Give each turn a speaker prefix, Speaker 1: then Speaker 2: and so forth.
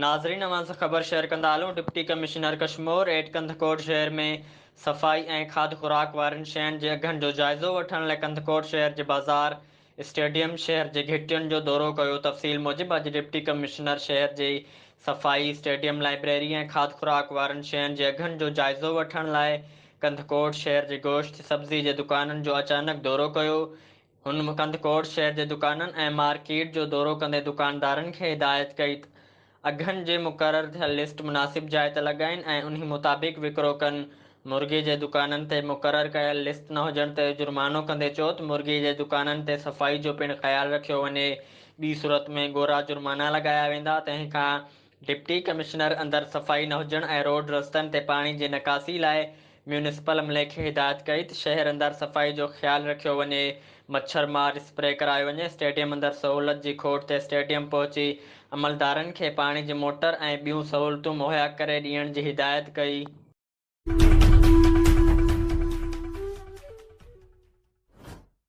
Speaker 1: नाज़रीन अवां सां ख़बर शेयर कंदा हलूं। Deputy commissioner Kashmore at Kandhkot शहर में सफ़ाई ऐं खाद खुराक वारनि शयुनि जे अघनि जो जाइज़ो वठण लाइ कंदकोट शहर जे बाज़ार स्टेडियम शहर जे घिटियुनि जो दौरो कयो। तफ़सील मूजिबि अॼु डिप्टी कमिश्नर शहर जी सफ़ाई स्टेडियम लाइब्रेरी ऐं खाद खुराक वारनि शयुनि जे अघनि जो जाइज़ो वठण लाइ कंदकोट शहर जे गोश्त सब्ज़ी जे दुकाननि जो अचानक दौरो कयो। हुन कंदकोट शहर जे दुकाननि ऐं मार्केट जो दौरो कंदे दुकानदारनि खे हिदायत कई अघनि जे मुक़ररु थियल लिस्ट मुनासिब जाइ ते लॻाइनि ऐं उन्ही मुताबिक़ विकिरो कनि। मुर्गी जे दुकाननि ते मुक़ररु कयल लिस्ट न हुजण ते जुर्मानो कंदे चयो त मुर्गी जे दुकाननि ते सफ़ाई जो पिणु ख़्यालु रखियो वञे। ॿी सूरत में ॻोरा जुर्माना लॻाया वेंदा। तंहिंखां डिप्टी कमिश्नर अंदरि सफ़ाई न हुजण ऐं रोड रस्तनि ते पाणी जी निकासी लाइ म्यूनिसिपल अमले खे हिदायत कई त शहर अंदरि सफ़ाई जो ख़्यालु रखियो वञे, मच्छर मार स्प्रे करायो वञे। स्टेडियम अंदरि सहूलियत जी खोट ते स्टेडियम पहुची अमलदारनि खे पाणी जी मोटर ऐं ॿियूं सहूलियतूं मुहैया करे ॾियण जी हिदायत कई।